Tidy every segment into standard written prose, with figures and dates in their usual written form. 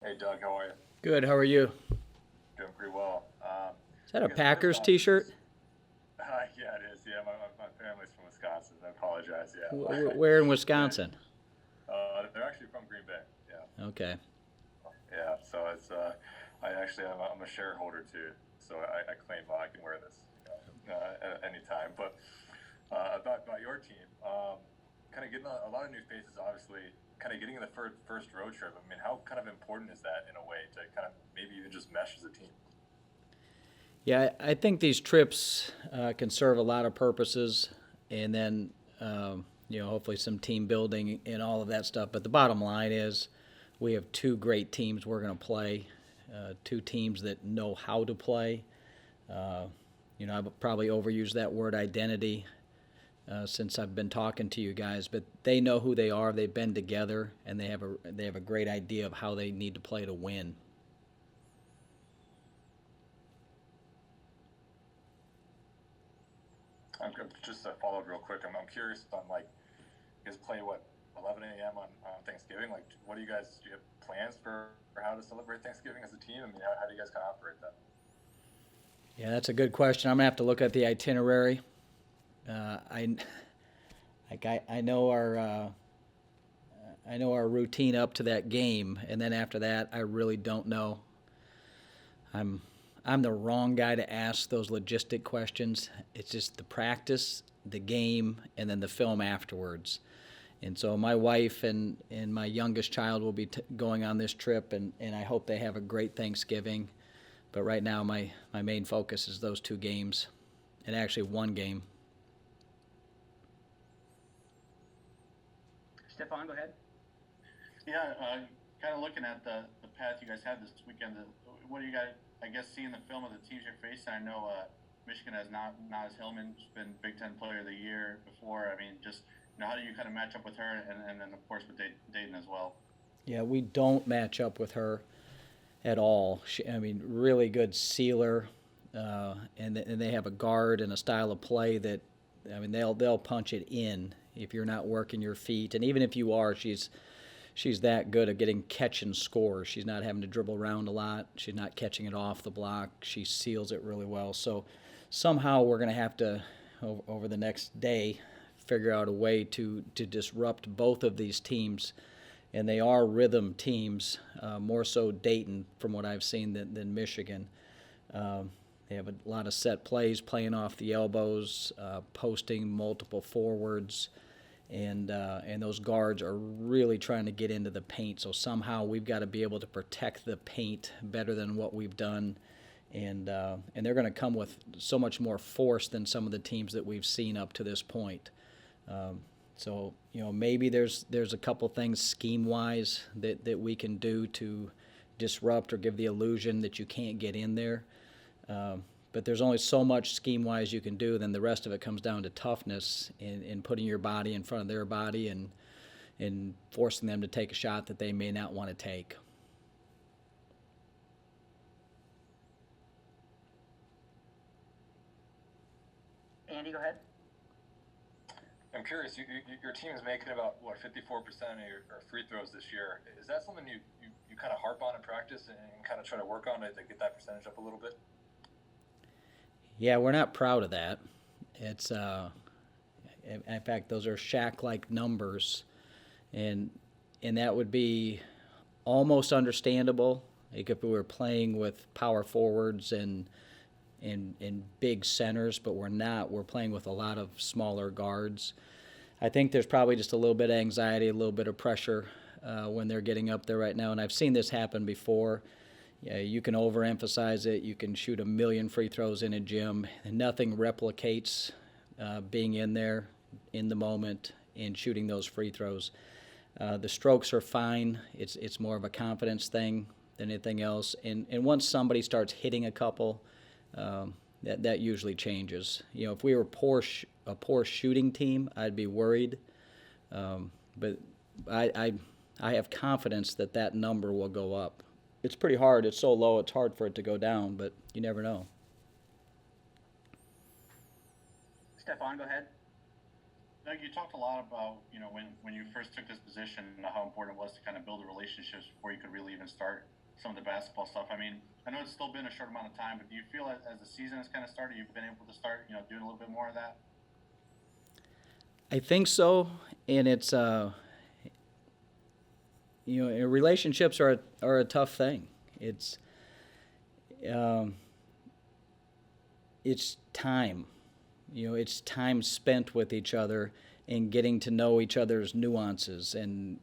Hey Doug, how are you? Good. How are you? Doing pretty well. Is that I a guess first Packers off, T-shirt? yeah, it is. Yeah, my family's from Wisconsin. I apologize. Yeah, Where in yeah. Wisconsin? They're actually from Green Bay. Yeah, Okay. yeah. So I actually I'm a shareholder too. So I claim I can wear this, at any time. But about your team, kind of getting a lot of new faces, obviously. Kind of getting in the first road trip. I mean, how kind of important is that in a way to kind of maybe even just mesh as a team? Yeah, I think these trips can serve a lot of purposes, and then hopefully some team building and all of that stuff. But the bottom line is, we have two great teams we're going to play, two teams that know how to play. Uh, I've probably overused that word identity since I've been talking to you guys, but they know who they are. They've been together, and they have a great idea of how they need to play to win. Just to follow up real quick. I'm curious on like you guys play what 11 a.m. on Thanksgiving. Like, what do you have plans for how to celebrate Thanksgiving as a team? I mean, how do you guys kind of operate that? Yeah, that's a good question. I'm gonna have to look at the itinerary. I like I know our routine up to that game, and then after that, I really don't know. I'm I'm the wrong guy to ask those logistic questions. It's just the practice, the game, and then the film afterwards. And so my wife and my youngest child will be going on this trip, and I hope they have a great Thanksgiving. But right now, my main focus is those two games, and actually one game. Stefan, go ahead. Yeah, kind of looking at the path you guys have this weekend. What do you guys, I guess, seeing the film of the teams you're facing? I know Michigan has Naz Hillman, who's been Big Ten Player of the Year before. I mean, just how do you kind of match up with her, and then of course with Dayton as well? Yeah, we don't match up with her at all. I mean, really good sealer, and they have a guard and a style of play that, I mean, they'll punch it in if you're not working your feet, and even if you are, she's that good at getting catch and score. She's not having to dribble around a lot. She's not catching it off the block. She seals it really well. So somehow we're going to have to, over the next day, figure out a way to disrupt both of these teams. And they are rhythm teams, more so Dayton, from what I've seen, than Michigan. They have a lot of set plays, playing off the elbows, posting multiple forwards, and those guards are really trying to get into the paint. So somehow we've got to be able to protect the paint better than what we've done, and they're going to come with so much more force than some of the teams that we've seen up to this point. So maybe there's a couple things scheme wise that we can do to disrupt or give the illusion that you can't get in there. But there's only so much scheme wise you can do. Then the rest of it comes down to toughness and putting your body in front of their body and forcing them to take a shot that they may not want to take. Andy, go ahead. I'm curious. Your team is making about what 54% of your free throws this year. Is that something you kind of harp on in practice and kind of try to work on to get that percentage up a little bit? Yeah, we're not proud of that. It's in fact, those are Shaq-like numbers, and that would be almost understandable, like if we were playing with power forwards and big centers, but we're not. We're playing with a lot of smaller guards. I think there's probably just a little bit of anxiety, a little bit of pressure when they're getting up there right now, and I've seen this happen before. Yeah, you can overemphasize it. You can shoot a million free throws in a gym, and nothing replicates being in there in the moment and shooting those free throws. The strokes are fine. It's more of a confidence thing than anything else. And once somebody starts hitting a couple, that usually changes. If we were a poor shooting team, I'd be worried. But I have confidence that number will go up. It's pretty hard. It's so low, it's hard for it to go down, but you never know. Stefan, go ahead. Doug, you talked a lot about when you first took this position, how important it was to kind of build the relationships before you could really even start some of the basketball stuff. I mean, I know it's still been a short amount of time, but do you feel as the season has kind of started, you've been able to start, doing a little bit more of that? I think so, and it's relationships are a tough thing. Um, it's time. It's time spent with each other and getting to know each other's nuances. And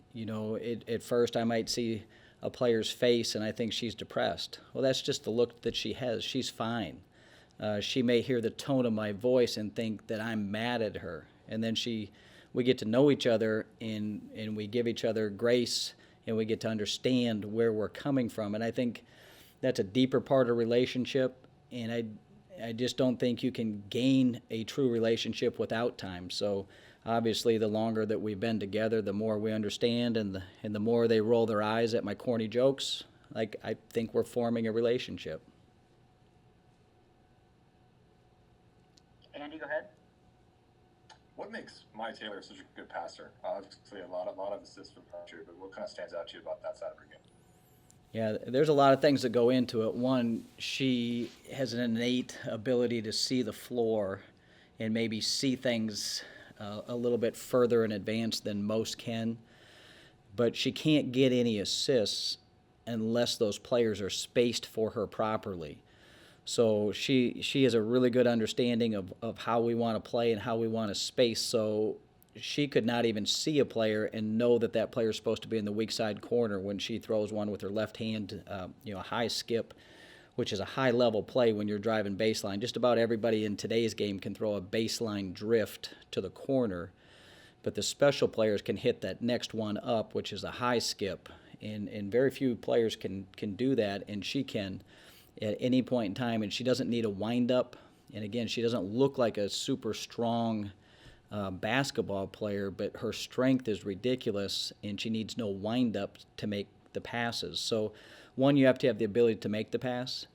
at first I might see a player's face and I think she's depressed. Well, that's just the look that she has. She's fine. She may hear the tone of my voice and think that I'm mad at her. And then we get to know each other and we give each other grace and we get to understand where we're coming from. And I think that's a deeper part of relationship. And I just don't think you can gain a true relationship without time. So obviously the longer that we've been together, the more we understand and the more they roll their eyes at my corny jokes, like I think we're forming a relationship. Andy, go ahead. What makes Maya Taylor such a good passer? Obviously, a lot of assists from her, but what kind of stands out to you about that side of her game? Yeah, there's a lot of things that go into it. One, she has an innate ability to see the floor and maybe see things a little bit further in advance than most can. But she can't get any assists unless those players are spaced for her properly. So she has a really good understanding of how we want to play and how we want to space. So she could not even see a player and know that player is supposed to be in the weak side corner when she throws one with her left hand, a high skip, which is a high-level play when you're driving baseline. Just about everybody in today's game can throw a baseline drift to the corner, but the special players can hit that next one up, which is a high skip, and very few players can do that, and she can at any point in time, and she doesn't need a wind-up. And again, she doesn't look like a super strong basketball player, but her strength is ridiculous, and she needs no wind-up to make the passes. So, one, you have to have the ability to make the pass.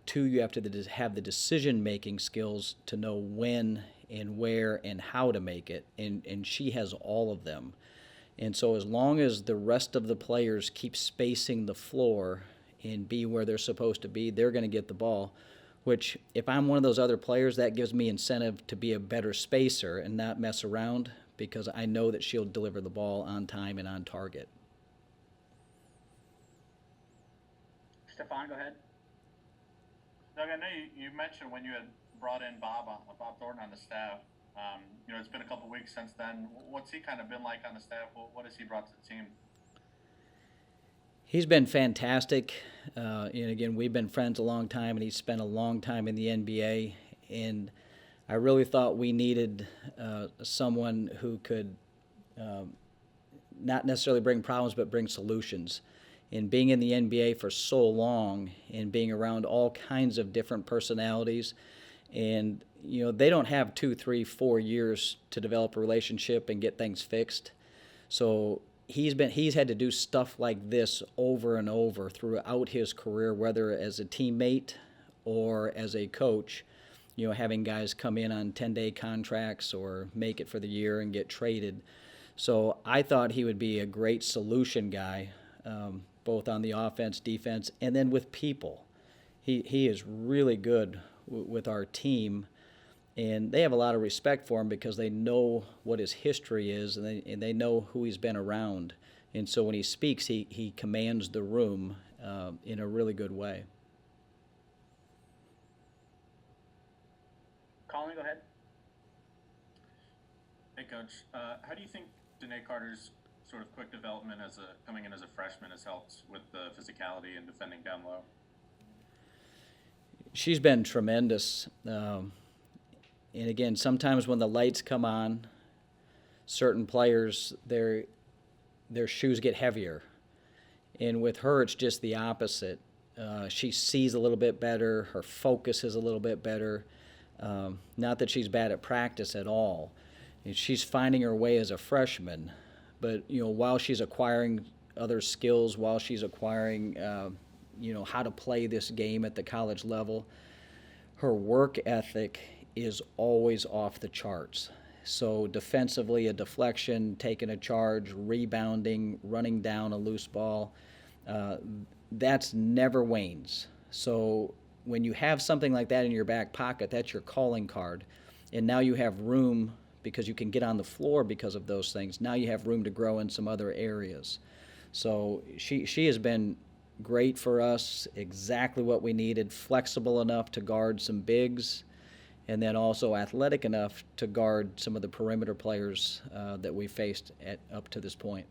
Two, you have to have the decision-making skills to know when and where and how to make it, and she has all of them. And so as long as the rest of the players keep spacing the floor and be where they're supposed to be, they're going to get the ball, which if I'm one of those other players, that gives me incentive to be a better spacer and not mess around because I know that she'll deliver the ball on time and on target. Stefan, go ahead. Doug, I know you mentioned when you had brought in Bob Thornton on the staff. It's been a couple weeks since then. What's he kind of been like on the staff? What has he brought to the team? He's been fantastic. And again, we've been friends a long time, and he's spent a long time in the NBA. And I really thought we needed someone who could not necessarily bring problems, but bring solutions. And being in the NBA for so long and being around all kinds of different personalities, and they don't have 2, 3, 4 years to develop a relationship and get things fixed. So he's had to do stuff like this over and over throughout his career, whether as a teammate or as a coach, having guys come in on 10-day contracts or make it for the year and get traded. So I thought he would be a great solution guy, both on the offense, defense, and then with people. He is really good with our team, and they have a lot of respect for him because they know what his history is, and they know who he's been around. And so when he speaks, he commands the room in a really good way. Colin, go ahead. Hey, Coach. How do you think Danae Carter's sort of quick development coming in as a freshman has helped with the physicality and defending down low? She's been tremendous. And again, sometimes when the lights come on, certain players, their shoes get heavier. And with her, it's just the opposite. She sees a little bit better. Her focus is a little bit better. Not that she's bad at practice at all. And she's finding her way as a freshman. But, while she's acquiring other skills, while she's acquiring, how to play this game at the college level, her work ethic is always off the charts. So defensively, a deflection, taking a charge, rebounding, running down a loose ball, that's never wanes. So when you have something like that in your back pocket, that's your calling card. And now you have room because you can get on the floor because of those things. Now you have room to grow in some other areas. So she has been great for us, exactly what we needed, flexible enough to guard some bigs, and then also athletic enough to guard some of the perimeter players that we faced up to this point.